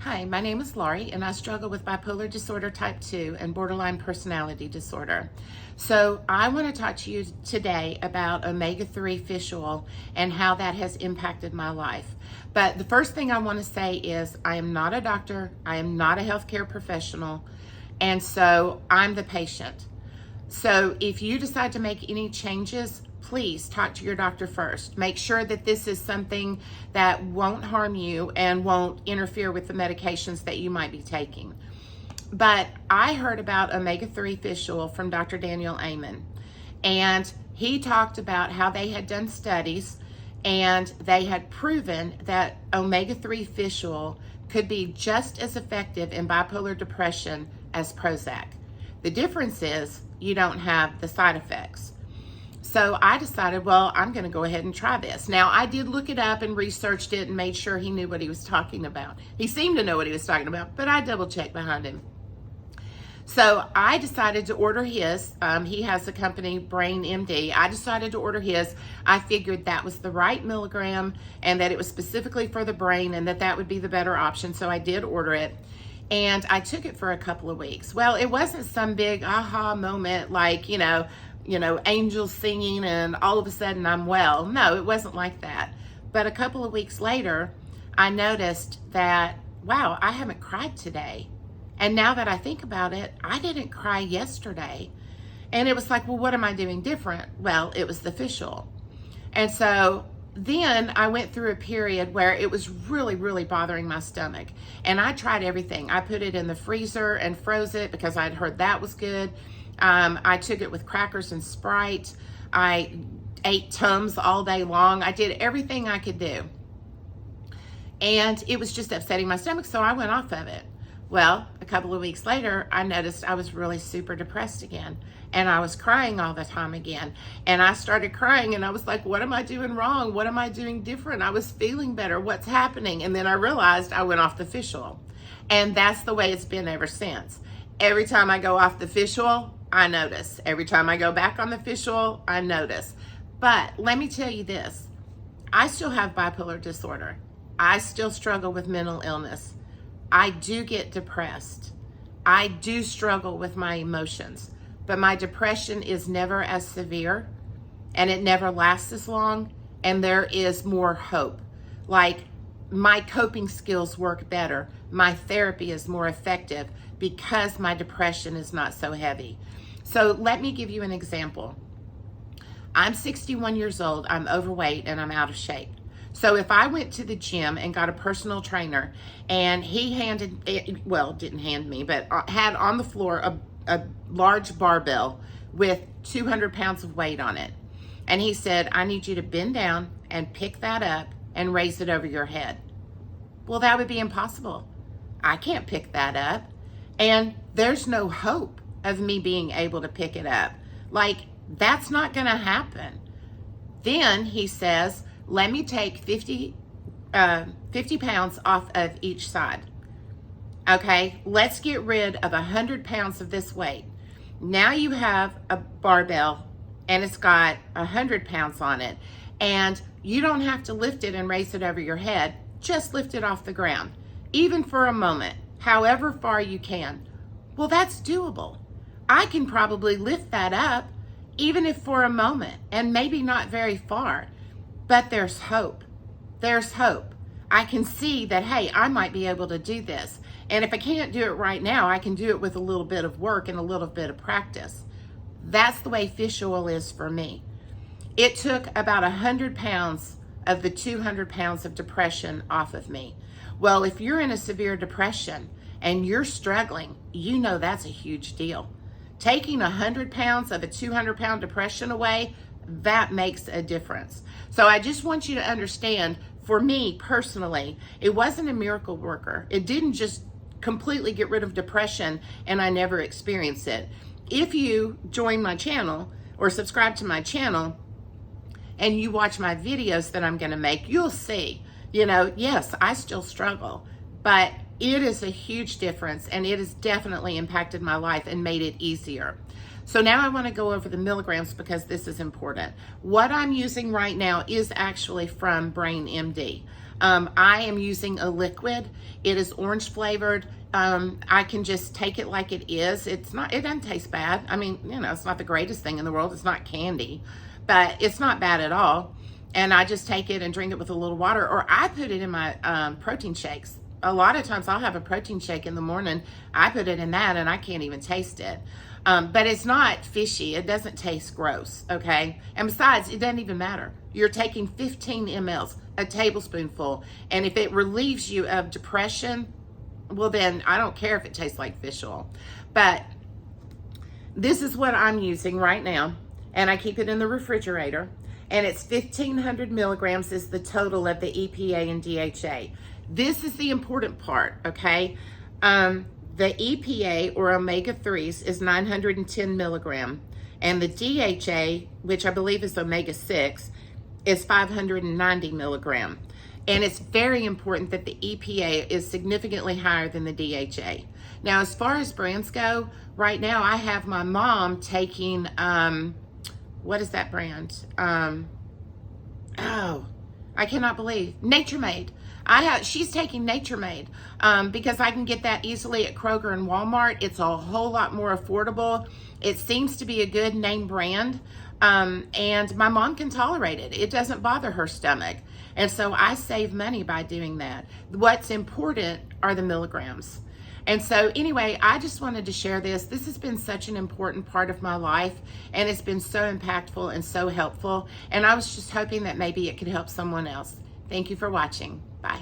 Hi, my name is Laurie, and I struggle with bipolar disorder type 2 and borderline personality disorder. So, I want to talk to you today about omega-3 fish oil and how that has impacted my life. But the first thing I want to say is I am not a doctor, I am not a healthcare professional, and so I'm the patient. So if you decide to make any changes, please talk to your doctor first. Make sure that this is something that won't harm you and won't interfere with the medications that you might be taking. But I heard about omega-3 fish oil from Dr. Daniel Amen, and he talked about how they had done studies and they had proven that omega-3 fish oil could be just as effective in bipolar depression as Prozac. The difference is you don't have the side effects. So I decided, well, I'm going to go ahead and try this. Now, I did look it up and researched it and made sure he knew what he was talking about. He seemed to know what he was talking about, but I double checked behind him. So I decided to order his. He has a company, Brain MD. I decided to order his. I figured that was the right milligram and that it was specifically for the brain and that would be the better option. So I did order it. And I took it for a couple of weeks. Well, it wasn't some big aha moment like, angels singing and all of a sudden I'm well. No, it wasn't like that. But a couple of weeks later, I noticed that, wow, I haven't cried today. And now that I think about it, I didn't cry yesterday. And it was like, well, what am I doing different? Well, it was the fish oil. And so then I went through a period where it was really, really bothering my stomach. And I tried everything. I put it in the freezer and froze it because I'd heard that was good. I took it with crackers and Sprite. I ate Tums all day long. I did everything I could do. And it was just upsetting my stomach, so I went off of it. Well, a couple of weeks later, I noticed I was really super depressed again. And I was crying all the time again. And I started crying and I was like, what am I doing wrong? What am I doing different? I was feeling better. What's happening? And then I realized I went off the fish oil. And that's the way it's been ever since. Every time I go off the fish oil, I notice. Every time I go back on the fish oil, I notice. But let me tell you this. I still have bipolar disorder. I still struggle with mental illness. I do get depressed. I do struggle with my emotions. But my depression is never as severe and it never lasts as long, and there is more hope. Like, my coping skills work better. My therapy is more effective because my depression is not so heavy. So let me give you an example. I'm 61 years old, I'm overweight, and I'm out of shape. So if I went to the gym and got a personal trainer and he didn't hand me, but had on the floor a large barbell with 200 pounds of weight on it. And he said, I need you to bend down and pick that up and raise it over your head. Well, that would be impossible. I can't pick that up. And there's no hope of me being able to pick it up. Like, that's not going to happen. Then he says, let me take 50 pounds off of each side. Okay, let's get rid of 100 pounds of this weight. Now you have a barbell and it's got 100 pounds on it. And you don't have to lift it and raise it over your head. Just lift it off the ground, even for a moment, however far you can. Well, that's doable. I can probably lift that up, even if for a moment, and maybe not very far. But there's hope. There's hope. I can see that, hey, I might be able to do this. And if I can't do it right now, I can do it with a little bit of work and a little bit of practice. That's the way fish oil is for me. It took about 100 pounds of the 200 pounds of depression off of me. Well, if you're in a severe depression and you're struggling, you know that's a huge deal. Taking 100 pounds of a 200-pound depression away, that makes a difference. So I just want you to understand, for me personally, it wasn't a miracle worker. It didn't just completely get rid of depression and I never experienced it. If you join my channel or subscribe to my channel and you watch my videos that I'm going to make, you'll see, yes, I still struggle, but it is a huge difference and it has definitely impacted my life and made it easier. So now I want to go over the milligrams because this is important. What I'm using right now is actually from Brain MD. I am using a liquid. It is orange flavored. I can just take it like it is. It doesn't taste bad. I mean, it's not the greatest thing in the world. It's not candy, but it's not bad at all. And I just take it and drink it with a little water, or I put it in my protein shakes. A lot of times I'll have a protein shake in the morning. I put it in that and I can't even taste it. But it's not fishy. It doesn't taste gross, okay? And besides, it doesn't even matter. You're taking 15 mLs, a tablespoonful, and if it relieves you of depression, well then, I don't care if it tastes like fish oil. But this is what I'm using right now, and I keep it in the refrigerator, and it's 1,500 milligrams is the total of the EPA and DHA. This is the important part, okay? The EPA, or omega-3s, is 910 milligram, and the DHA, which I believe is omega-6, is 590 milligram. And it's very important that the EPA is significantly higher than the DHA. Now, as far as brands go, right now I have my mom taking, what is that brand? Oh, I cannot believe, Nature Made. She's taking Nature Made because I can get that easily at Kroger and Walmart. It's a whole lot more affordable. It seems to be a good name brand, and my mom can tolerate it. It doesn't bother her stomach, and so I save money by doing that. What's important are the milligrams. And so anyway, I just wanted to share this. This has been such an important part of my life, and it's been so impactful and so helpful, and I was just hoping that maybe it could help someone else. Thank you for watching. Bye.